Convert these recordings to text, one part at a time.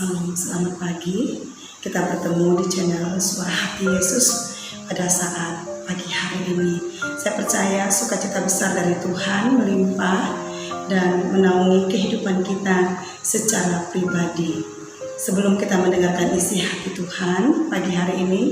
Selamat pagi. Kita bertemu di channel Suara Hati Yesus pada saat pagi hari ini. Saya percaya sukacita besar dari Tuhan melimpah dan menaungi kehidupan kita secara pribadi. Sebelum kita mendengarkan isi hati Tuhan pagi hari ini,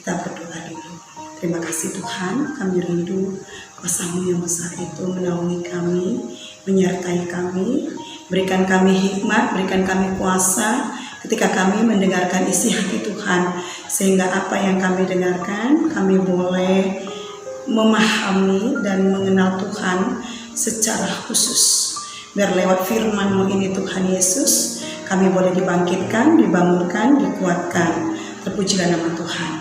kita berdoa dulu. Terima kasih Tuhan, kami rindu kuasa-Mu yang besar itu menaungi kami, menyertai kami, berikan kami hikmat, berikan kami kuasa ketika kami mendengarkan isi hati Tuhan, sehingga apa yang kami dengarkan kami boleh memahami dan mengenal Tuhan secara khusus. Biar lewat firman-Mu ini Tuhan Yesus, kami boleh dibangkitkan, dibangunkan, dikuatkan. Terpujilah nama Tuhan.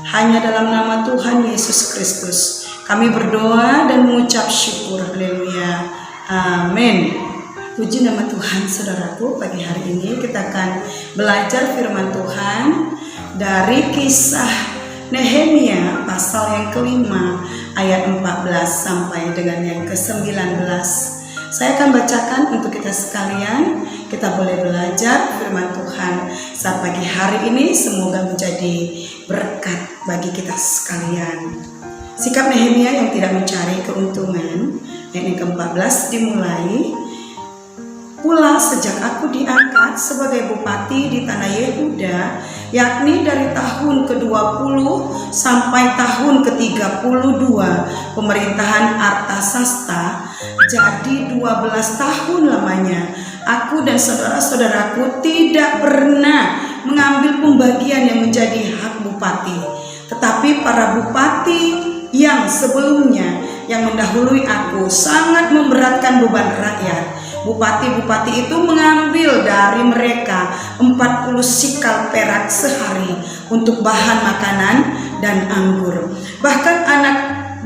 Hanya dalam nama Tuhan Yesus Kristus kami berdoa dan mengucap syukur. Haleluya. Amin. Puji nama Tuhan, saudaraku. Pagi hari ini kita akan belajar firman Tuhan dari kisah Nehemia pasal yang kelima ayat 14 sampai dengan yang ke-19. Saya akan bacakan untuk kita sekalian. Kita boleh belajar firman Tuhan saat pagi hari ini. Semoga menjadi berkat bagi kita sekalian. Sikap Nehemia yang tidak mencari keuntungan. Ayat yang ke-14 dimulai. Pula sejak aku diangkat sebagai bupati di tanah Yehuda, yakni dari tahun ke-20 sampai tahun ke-32 pemerintahan Artasasta, jadi 12 tahun lamanya, aku dan saudara-saudaraku tidak pernah mengambil pembagian yang menjadi hak bupati. Tetapi para bupati yang sebelumnya, yang mendahului aku, sangat memberatkan beban rakyat. Bupati-bupati itu mengambil dari mereka 40 sikal perak sehari untuk bahan makanan dan anggur. Bahkan anak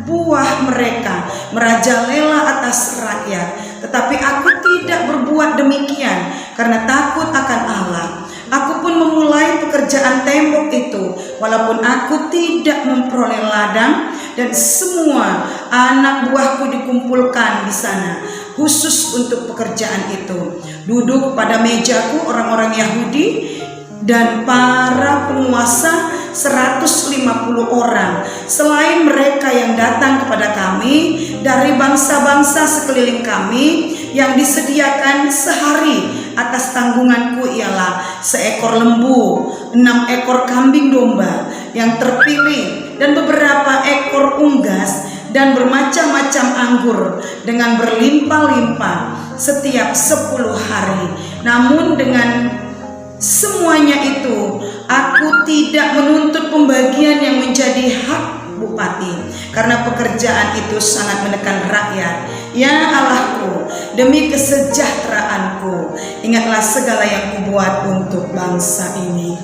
buah mereka merajalela atas rakyat. Tetapi aku tidak berbuat demikian karena takut akan Allah. Aku pun memulai pekerjaan tembok itu, walaupun aku tidak memperoleh ladang, dan semua anak buahku dikumpulkan di sana khusus untuk pekerjaan itu. Duduk pada mejaku orang-orang Yahudi dan para penguasa 150 orang, selain mereka yang datang kepada kami dari bangsa-bangsa sekeliling kami. Yang disediakan sehari atas tanggunganku ialah seekor lembu, 6 ekor kambing domba yang terpilih, dan beberapa ekor unggas, dan bermacam-macam anggur dengan berlimpah-limpah setiap 10 hari. Namun dengan semuanya itu aku tidak menuntut pembagian yang menjadi hak bupati, karena pekerjaan itu sangat menekan rakyat. Ya Allahku, demi kesejahteraanku, ingatlah segala yang kubuat untuk bangsa ini.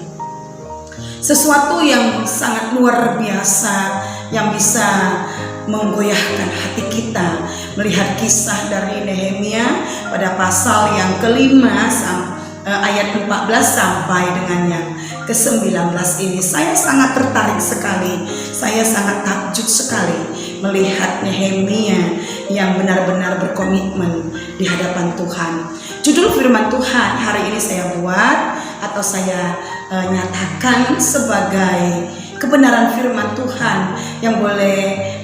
Sesuatu yang sangat luar biasa yang bisa menggoyahkan hati kita melihat kisah dari Nehemia pada pasal yang kelima ayat 14 sampai dengan yang ke-19 ini. Saya sangat tertarik sekali, saya sangat takjub sekali melihat Nehemia yang benar-benar berkomitmen di hadapan Tuhan. Judul firman Tuhan hari ini saya buat atau saya nyatakan sebagai kebenaran firman Tuhan yang boleh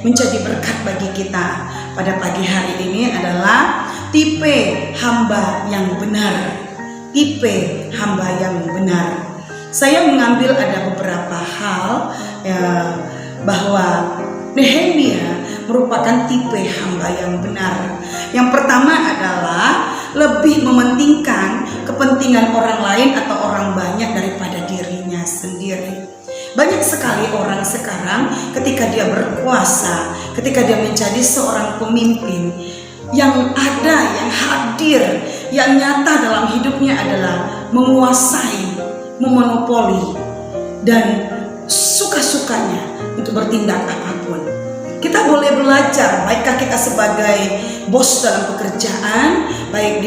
menjadi berkat bagi kita pada pagi hari ini adalah tipe hamba yang benar. Tipe hamba yang benar. Saya mengambil ada beberapa hal bahwa Nehemia merupakan tipe hamba yang benar. Yang pertama adalah lebih mementingkan kepentingan orang lain atau orang banyak daripada dirinya sendiri. Banyak sekali orang sekarang ketika dia berkuasa, ketika dia menjadi seorang pemimpin, yang ada, yang hadir, yang nyata dalam hidupnya adalah menguasai, memonopoli, dan suka-sukanya untuk bertindak apapun. Kita boleh belajar, baikkah kita sebagai bos dalam pekerjaan, baik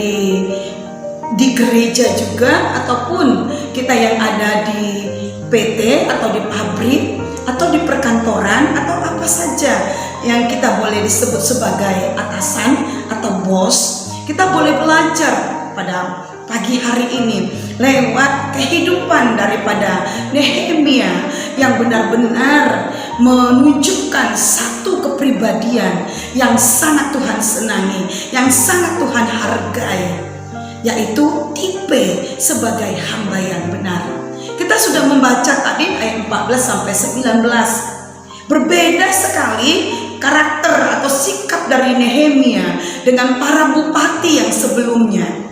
di gereja juga, ataupun kita yang ada di PT atau di pabrik atau di perkantoran atau apa saja yang kita boleh disebut sebagai atasan atau bos. Kita boleh belajar pada pagi hari ini lewat kehidupan daripada Nehemia yang benar-benar menunjukkan satu kepribadian yang sangat Tuhan senangi, yang sangat Tuhan hargai, yaitu tipe sebagai hamba yang benar. Kita sudah membaca tadi ayat 14 sampai 19. Berbeda sekali karakter atau sikap dari Nehemia dengan para bupati yang sebelumnya.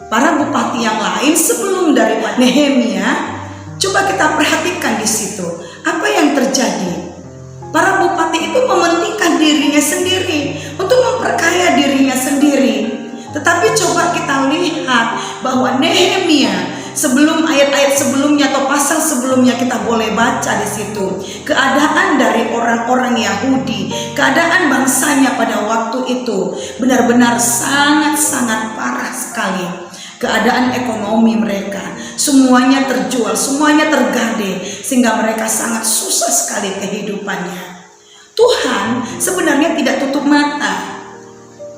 Para bupati yang lain sebelum dari Nehemia, coba kita perhatikan di situ apa yang terjadi. Para bupati itu mementingkan dirinya sendiri untuk memperkaya dirinya sendiri. Tetapi coba kita lihat bahwa Nehemia sebelum ayat-ayat sebelumnya atau pasal sebelumnya kita boleh baca di situ keadaan dari orang-orang Yahudi, keadaan bangsanya pada waktu itu benar-benar sangat-sangat parah sekali. Keadaan ekonomi mereka semuanya terjual, semuanya tergade, sehingga mereka sangat susah sekali kehidupannya. Tuhan sebenarnya tidak tutup mata,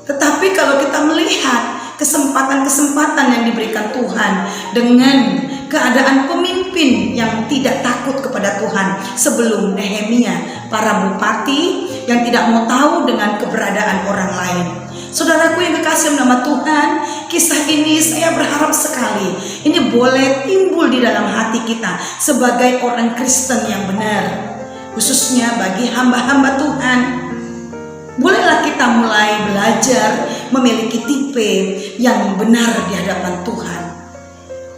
tetapi kalau kita melihat kesempatan-kesempatan yang diberikan Tuhan dengan keadaan pemimpin yang tidak takut kepada Tuhan sebelum Nehemia, para bupati yang tidak mau tahu dengan keberadaan orang lain. Saudaraku yang kekasih nama Tuhan, kisah ini saya berharap sekali ini boleh timbul di dalam hati kita sebagai orang Kristen yang benar, khususnya bagi hamba-hamba Tuhan. Bolehlah kita mulai belajar memiliki tipe yang benar di hadapan Tuhan.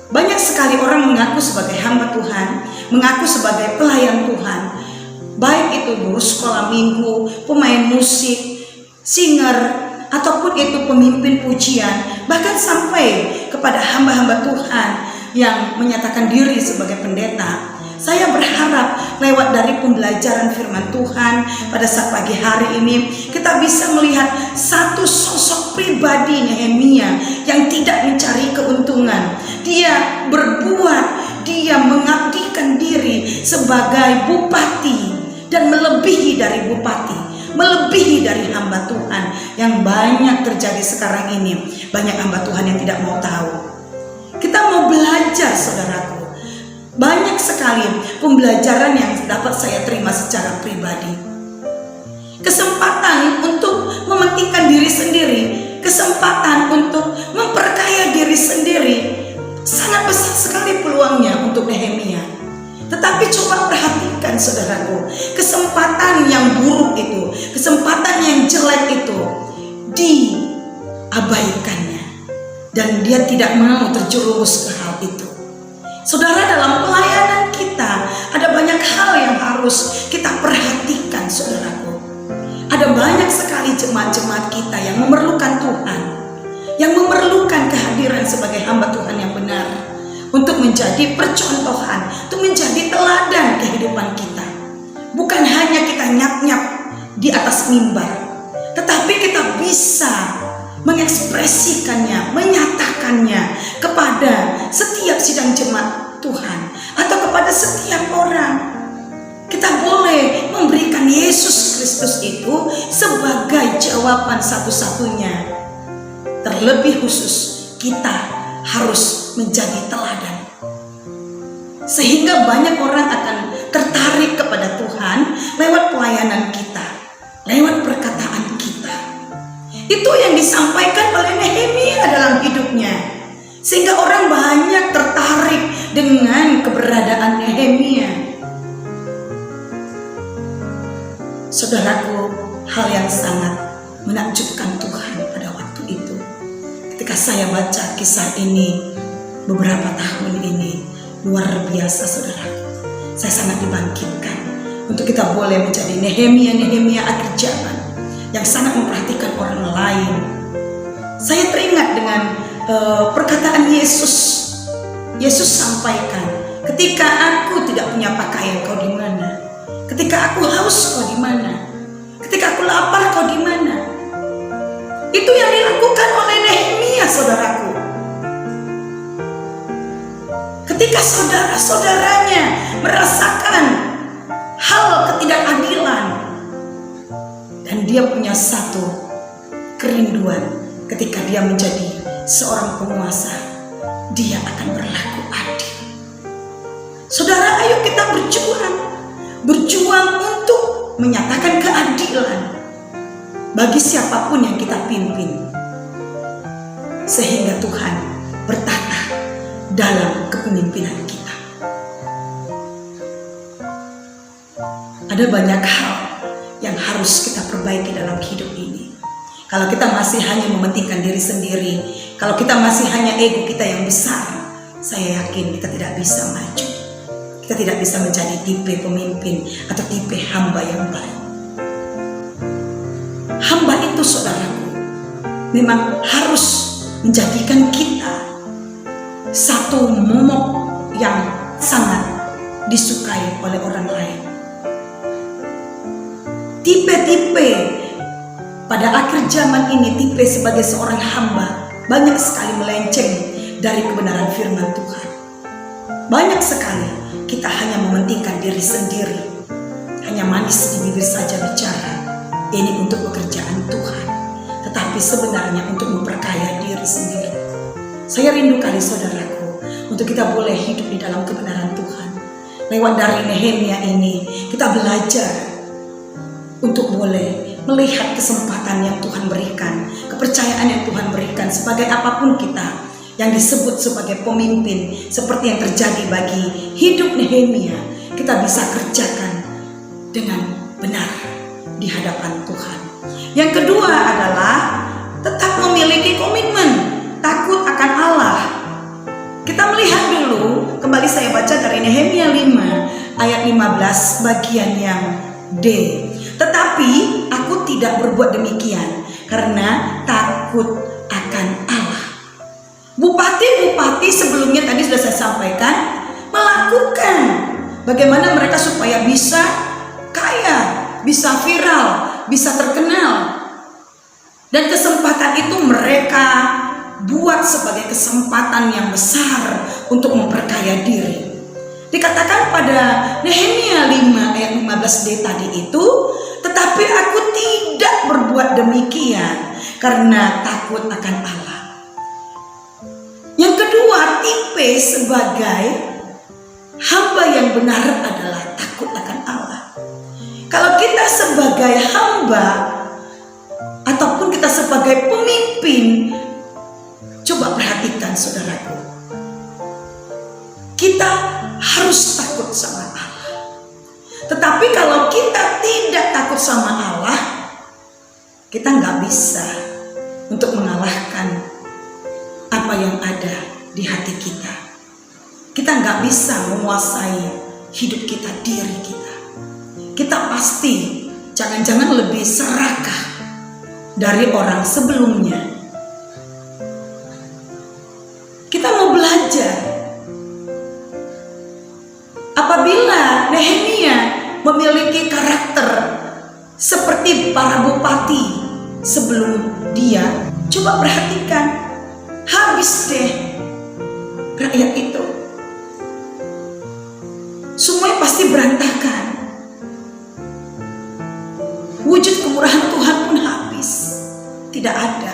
Banyak sekali orang mengaku sebagai hamba Tuhan, mengaku sebagai pelayan Tuhan, baik itu guru sekolah minggu, pemain musik, singer, ataupun itu pemimpin pujian, bahkan sampai kepada hamba-hamba Tuhan yang menyatakan diri sebagai pendeta. Saya berharap lewat dari pembelajaran firman Tuhan pada saat pagi hari ini kita bisa melihat satu sosok pribadi Nehemia yang tidak mencari keuntungan. Dia berbuat, dia mengabdikan diri sebagai bupati dan melebihi dari bupati, melebihi dari hamba Tuhan yang banyak terjadi sekarang ini. Banyak hamba Tuhan yang tidak mau tahu. Kita mau belajar, saudaraku. Banyak sekali pembelajaran yang dapat saya terima secara pribadi. Kesempatan untuk mementingkan diri sendiri, kesempatan untuk memperkaya diri sendiri, sangat besar sekali peluangnya untuk Nehemia. Tetapi coba perhatikan saudaraku, kesempatan yang buruk itu, kesempatan yang jelek itu diabaikannya, dan dia tidak mau terjerumus ke hal itu. Saudara, dalam pelayanan kita ada banyak hal yang harus kita perhatikan, saudaraku. Ada banyak sekali jemaat-jemaat kita yang memerlukan Tuhan, yang memerlukan kehadiran sebagai hamba Tuhan yang benar, untuk menjadi percontohan, untuk menjadi teladan kehidupan kita. Bukan hanya kita nyap-nyap di atas mimbar, tetapi kita bisa mengekspresikannya, menyatakannya kepada setiap sidang jemaat Tuhan atau kepada setiap orang. Kita boleh memberikan Yesus Kristus itu sebagai jawaban satu-satunya. Terlebih khusus kita harus menjadi teladan, sehingga banyak orang akan tertarik kepada Tuhan lewat pelayanan kita, lewat perkataan kita. Itu yang disampaikan oleh Nehemia dalam hidupnya, sehingga orang banyak tertarik dengan keberadaan Nehemia. Saudaraku, hal yang sangat menakjubkan Tuhan pada waktu itu, ketika saya baca kisah ini beberapa tahun ini, luar biasa saudaraku. Saya sangat dibangkitkan untuk kita boleh menjadi Nehemia akhir zaman yang sangat memperhatikan orang lain. Saya teringat dengan perkataan Yesus. Yesus sampaikan, ketika aku tidak punya pakaian, kau di mana? Ketika aku haus, kau di mana? Ketika aku lapar, kau di mana? Itu yang dilakukan oleh Nehemia, saudaraku. Ketika saudara-saudaranya merasakan hal ketidakadilan, dan dia punya satu kerinduan ketika dia menjadi seorang penguasa, Dia akan berlaku adil. Saudara, ayo kita berjuang untuk menyatakan keadilan bagi siapapun yang kita pimpin, sehingga Tuhan bertata dalam kepemimpinan kita. Ada banyak hal yang harus kita perbaiki dalam hidup ini. Kalau kita masih hanya mementingkan diri sendiri, kalau kita masih hanya ego kita yang besar, saya yakin kita tidak bisa maju. Kita tidak bisa menjadi tipe pemimpin atau tipe hamba yang baik. Hamba itu, saudaraku, memang harus menjadikan kita satu momok yang sangat disukai oleh orang lain. Tipe-tipe pada akhir zaman ini, tipe sebagai seorang hamba banyak sekali melenceng dari kebenaran firman Tuhan. Banyak sekali kita hanya mementingkan diri sendiri, hanya manis di bibir saja bicara, ini untuk pekerjaan Tuhan, tetapi sebenarnya untuk memperkaya diri sendiri. Saya rindu kali, saudaraku, untuk kita boleh hidup di dalam kebenaran Tuhan. Lewat dari Nehemia ini, kita belajar untuk boleh melihat kesempatan yang Tuhan berikan, kepercayaan yang Tuhan berikan sebagai apapun kita yang disebut sebagai pemimpin, seperti yang terjadi bagi hidup Nehemia, kita bisa kerjakan dengan benar di hadapan Tuhan. Yang kedua adalah tetap memiliki komitmen, takut akan Allah. Kita melihat dulu, kembali saya baca dari Nehemia 5 ayat 15 bagian yang D. Tetapi aku tidak berbuat demikian karena takut akan Allah. Bupati-bupati sebelumnya tadi sudah saya sampaikan melakukan bagaimana mereka supaya bisa kaya, bisa viral, bisa terkenal. Dan kesempatan itu mereka buat sebagai kesempatan yang besar untuk memperkaya diri. Dikatakan pada Nehemia 5 ayat 15D tadi itu, tetapi aku tidak berbuat demikian karena takut akan Allah. Yang kedua, tipe sebagai hamba yang benar adalah takut akan Allah. Kalau kita sebagai hamba ataupun kita sebagai pemimpin, coba perhatikan, saudaraku, kita harus takut sama Allah. Tetapi kalau kita tidak takut sama Allah, kita nggak bisa untuk mengalahkan apa yang ada di hati kita. Kita nggak bisa menguasai hidup kita, diri kita. Kita pasti jangan-jangan lebih serakah dari orang sebelumnya. Kita mau belajar. Apabila Nehemia memiliki karakter seperti para bupati sebelum dia, coba perhatikan, habis deh rakyat itu. Semuanya pasti berantakan. Wujud kemurahan Tuhan pun habis, tidak ada.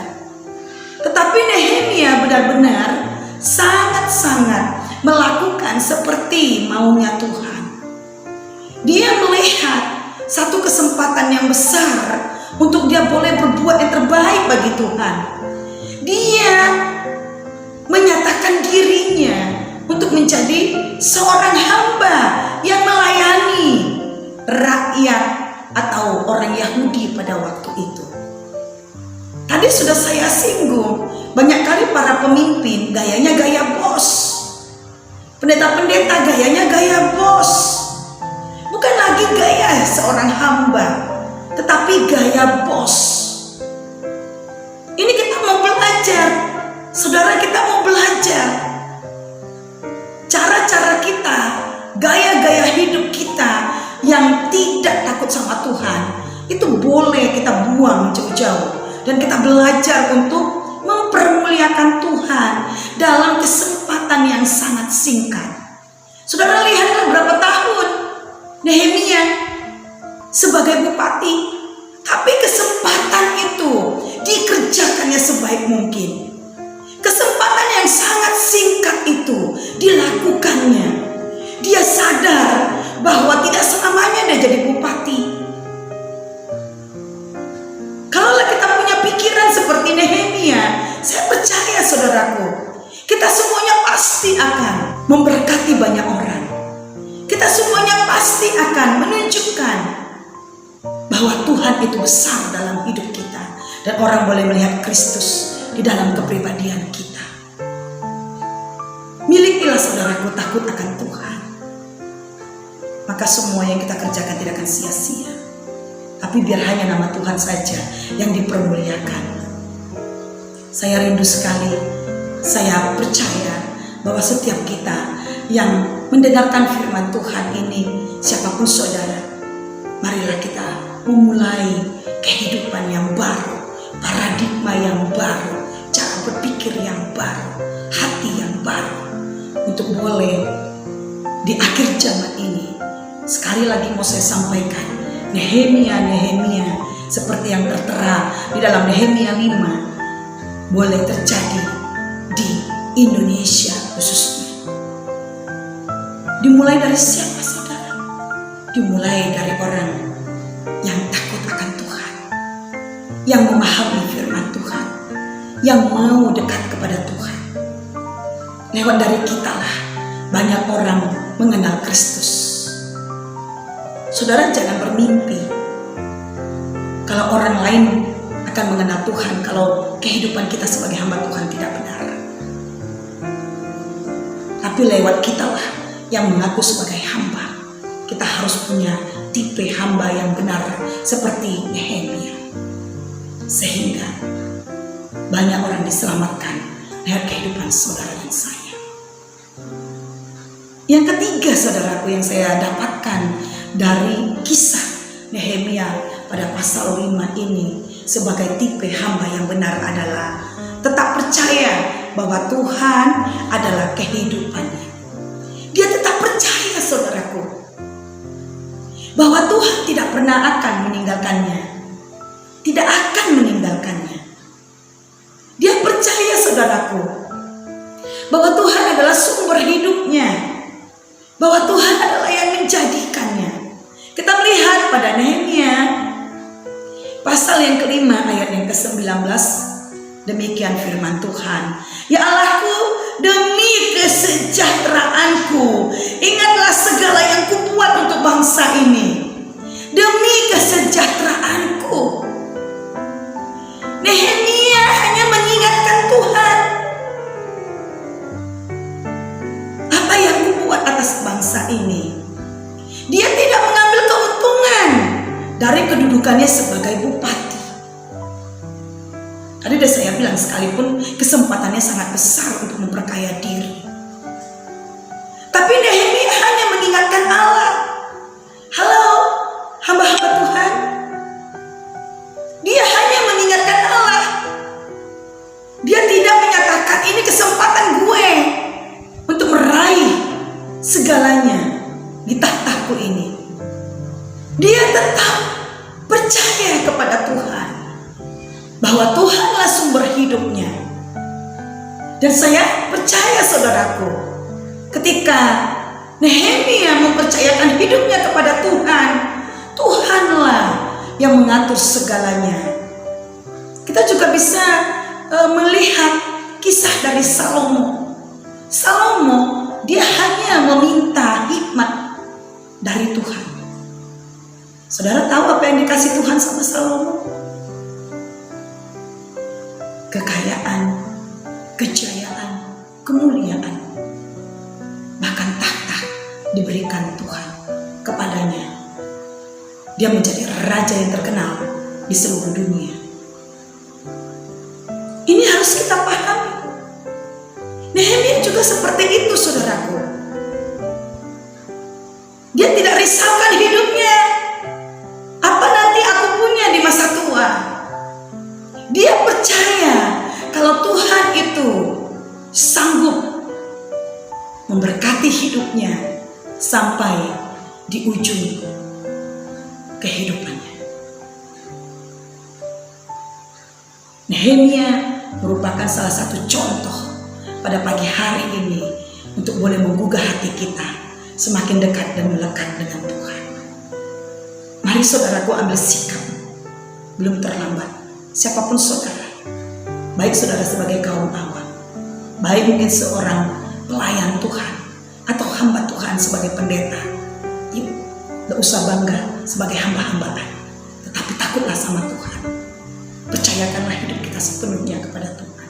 Tetapi Nehemia benar-benar sangat-sangat melakukan seperti maunya Tuhan. Dia melihat satu kesempatan yang besar untuk dia boleh berbuat yang terbaik bagi Tuhan. Dia menyatakan dirinya untuk menjadi seorang hamba yang melayani rakyat atau orang Yahudi pada waktu itu. Tadi sudah saya singgung, banyak kali para pemimpin gayanya gaya bos. Pendeta-pendeta gayanya gaya bos. Bukan lagi gaya seorang hamba, tetapi gaya bos. Ini kita mau belajar. Saudara, kita mau belajar. Cara-cara kita, gaya-gaya hidup kita yang tidak takut sama Tuhan, itu boleh kita buang jauh-jauh. Dan kita belajar untuk mempermuliakan Tuhan dalam kesempatan yang sangat singkat. Saudara, lihatlah berapa tahun Nehemia sebagai bupati, tapi kesempatan itu dikerjakannya sebaik mungkin. kesempatan yang sangat singkat itu dilakukannya. Dia sadar bahwa tidak selamanya dia jadi bupati. Kalau kita punya pikiran seperti Nehemia, saya percaya saudaraku, kita semuanya pasti akan memberkati banyak orang. Kita semuanya pasti akan menunjukkan bahwa Tuhan itu besar dalam hidup kita. Dan orang boleh melihat Kristus di dalam kepribadian kita. Milikilah saudaraku takut akan Tuhan. Maka semua yang kita kerjakan tidak akan sia-sia. Tapi biar hanya nama Tuhan saja yang dipermuliakan. Saya rindu sekali, saya percaya bahwa setiap kita yang mendengarkan firman Tuhan ini, siapapun saudara, marilah kita memulai kehidupan yang baru, paradigma yang baru, cara berpikir yang baru, hati yang baru, untuk boleh di akhir zaman ini. Sekali lagi mau saya sampaikan, Nehemia seperti yang tertera di dalam Nehemia 5 boleh terjadi di Indonesia khususnya. Dimulai dari siapa saudara? Dimulai dari orang yang takut akan Tuhan, yang memahami firman Tuhan, yang mau dekat kepada Tuhan. Lewat dari kitalah banyak orang mengenal Kristus. Saudara jangan bermimpi kalau orang lain akan mengenal Tuhan kalau kehidupan kita sebagai hamba Tuhan tidak benar. Tapi lewat kitalah yang mengaku sebagai hamba, kita harus punya tipe hamba yang benar seperti Nehemia, sehingga banyak orang diselamatkan lewat kehidupan saudara dan saya. Yang ketiga saudaraku yang saya dapatkan dari kisah Nehemia pada pasal 5 ini sebagai tipe hamba yang benar adalah tetap percaya bahwa Tuhan adalah kehidupannya. Dia tetap percaya saudaraku bahwa Tuhan tidak pernah akan meninggalkannya, tidak akan meninggalkannya. Dia percaya saudaraku bahwa Tuhan adalah sumber hidupnya, bahwa Tuhan adalah yang menjadikannya. Kita melihat pada Nehemia pasal yang kelima ayat yang ke-19, demikian firman Tuhan. Ya Allahku, demi kesejahteraanku, ingatlah segala yang kubuat untuk bangsa ini. Demi kesejahteraanku. Nehemia hanya mengingatkan Tuhan. Apa yang kubuat atas bangsa ini? Dia tidak mengambil keuntungan dari kedudukannya sebagai bupati. Tadi sudah saya bilang, sekalipun kesempatannya sangat besar untuk memperkaya diri, tapi Nehemia hanya mengingatkan Allah. Halo, hamba-hamba Tuhan. Dia hanya mengingatkan Allah. Dia tidak menyatakan ini kesempatan gue untuk meraih segalanya di tahtaku ini. Dia tetap percaya kepada Tuhan bahwa Tuhanlah sumber hidupnya. Dan saya percaya saudaraku, ketika Nehemia mempercayakan hidupnya kepada Tuhan, Tuhanlah yang mengatur segalanya. Kita juga bisa melihat kisah dari Salomo. Salomo dia hanya meminta hikmat dari Tuhan. Saudara tahu apa yang dikasih Tuhan sama Salomo? Kekayaan, kejayaan, kemuliaan, bahkan tahta diberikan Tuhan kepadanya. Dia menjadi raja yang terkenal di seluruh dunia. Ini harus kita pahami. Nehemia juga seperti itu saudaraku. Dia tidak risaukan hidupnya. Apa nanti aku punya di masa tua? Dia percaya kalau Tuhan itu sanggup memberkati hidupnya sampai di ujung kehidupannya. Nehemia merupakan salah satu contoh pada pagi hari ini untuk boleh menggugah hati kita semakin dekat dan melekat dengan Tuhan. Mari saudaraku ambil sikap, belum terlambat. Siapapun saudara, baik saudara sebagai kaum awam, baik mungkin seorang pelayan Tuhan atau hamba Tuhan sebagai pendeta, yuk, gak usah bangga sebagai hamba-hambaan, tetapi takutlah sama Tuhan. Percayakanlah hidup kita sepenuhnya kepada Tuhan,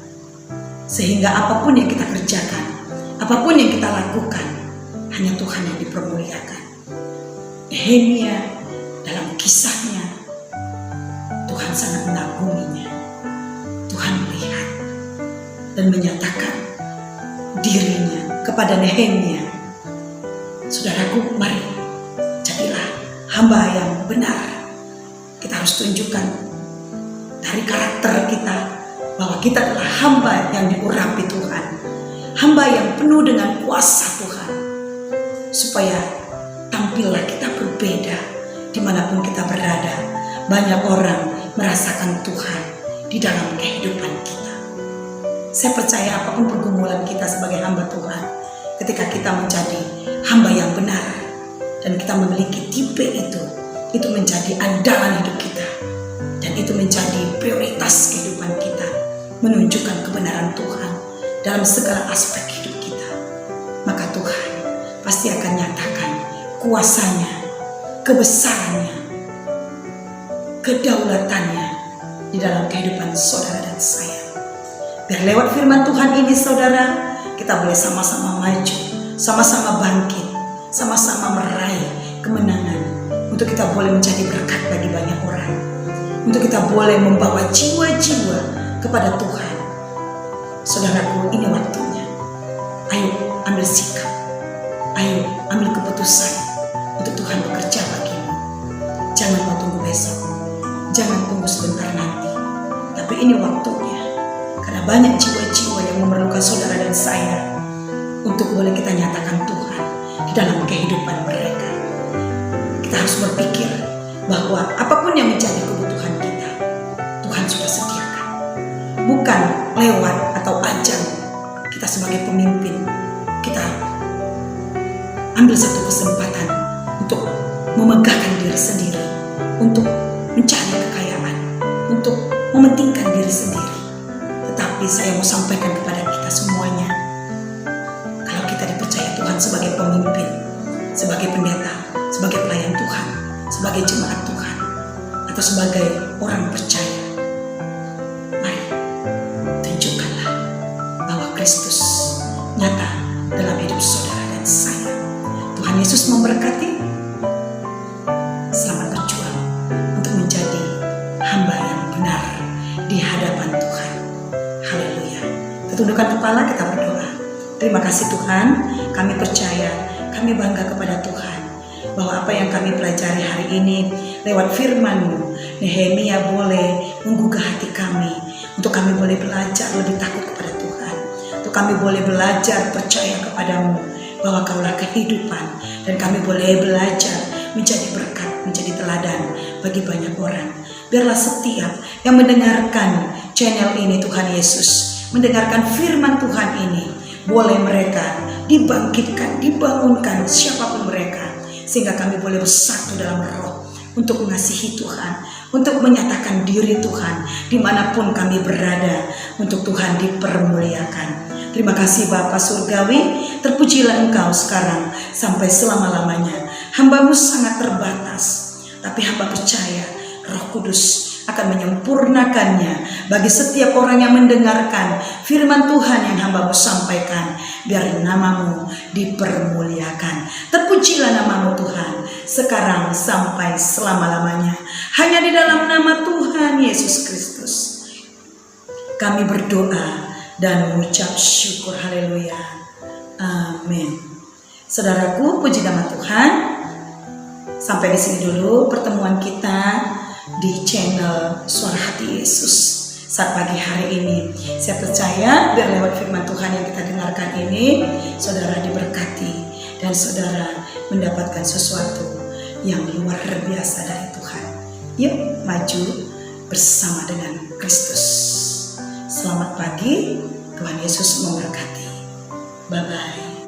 sehingga apapun yang kita kerjakan, apapun yang kita lakukan, hanya Tuhan yang dipermuliakan. Nehemia dalam kisahnya, Tuhan sangat mengaguminya. Tuhan melihat dan menyatakan dirinya kepada Nehemia. Saudaraku, mari jadilah hamba yang benar. Kita harus tunjukkan dari karakter kita bahwa kita adalah hamba yang diurapi Tuhan, hamba yang penuh dengan kuasa Tuhan, supaya tampillah kita berbeda dimanapun kita berada. Banyak orang merasakan Tuhan di dalam kehidupan kita. Saya percaya apapun pergumulan kita sebagai hamba Tuhan, ketika kita menjadi hamba yang benar dan kita memiliki tipe itu menjadi andalan hidup kita, dan itu menjadi prioritas kehidupan kita, menunjukkan kebenaran Tuhan dalam segala aspek hidup kita. Maka Tuhan pasti akan nyatakan kuasanya, kebesarannya, kedaulatannya di dalam kehidupan saudara dan saya. Biar lewat firman Tuhan ini saudara, kita boleh sama-sama maju, sama-sama bangkit, sama-sama meraih kemenangan, untuk kita boleh menjadi berkat bagi banyak orang, untuk kita boleh membawa jiwa-jiwa kepada Tuhan. Saudaraku, ini waktunya. Ayo ambil sikap, ayo ambil keputusan untuk Tuhan bekerja bagimu. Jangan mau tunggu besok, jangan tunggu sebentar nanti, tapi ini waktunya. Karena banyak jiwa-jiwa yang memerlukan saudara dan saya untuk boleh kita nyatakan Tuhan di dalam kehidupan mereka. Kita harus berpikir bahwa apapun yang menjadi kebutuhan kita, Tuhan sudah sediakan. Bukan lewat atau ajang kita sebagai pemimpin, kita ambil satu kesempatan untuk memegahkan diri sendiri, untuk mencari kekayaan, untuk mementingkan diri sendiri. Tetapi saya mau sampaikan kepada kita semuanya, kalau kita dipercaya Tuhan sebagai pemimpin, sebagai pendeta, sebagai pelayan Tuhan, sebagai jemaat Tuhan, atau sebagai orang percaya, mari tunjukkanlah bahwa Kristus nyata dalam hidup saudara dan saya. Tuhan Yesus memberkati. Selamat berjuang untuk menjadi hamba yang benar di hadapan Tuhan. Haleluya. Kita tundukkan kepala, kita berdoa. Terima kasih Tuhan, kami percaya, kami bangga kepada Tuhan, bahwa apa yang kami pelajari hari ini lewat firman-Mu, Nehemia boleh menggugah hati kami, untuk kami boleh belajar lebih takut kepada Tuhan, untuk kami boleh belajar percaya kepadamu, bahwa Kaulah kehidupan, dan kami boleh belajar menjadi berkat, menjadi teladan bagi banyak orang. Biarlah setiap yang mendengarkan channel ini Tuhan Yesus, mendengarkan firman Tuhan ini, boleh mereka dibangkitkan, dibangunkan siapapun mereka, sehingga kami boleh bersatu dalam roh untuk mengasihi Tuhan, untuk menyatakan diri Tuhan dimanapun kami berada, untuk Tuhan dipermuliakan. Terima kasih Bapa Surgawi, terpujilah Engkau sekarang sampai selama-lamanya. Hamba-Mu sangat terbatas, tapi hamba percaya Roh Kudus akan menyempurnakannya bagi setiap orang yang mendengarkan firman Tuhan yang hamba-Mu sampaikan. Biar nama-Mu dipermuliakan. Terpujilah nama-Mu Tuhan sekarang sampai selama-lamanya. Hanya di dalam nama Tuhan Yesus Kristus kami berdoa dan mengucap syukur. Haleluya. Amin. Saudaraku, puji nama Tuhan. Sampai di sini dulu pertemuan kita di channel Suara Hati Yesus saat pagi hari ini. Saya percaya biar lewat firman Tuhan yang kita dengarkan ini, saudara diberkati dan saudara mendapatkan sesuatu yang luar biasa dari Tuhan. Yuk maju bersama dengan Kristus. Selamat pagi, Tuhan Yesus memberkati. Bye-bye.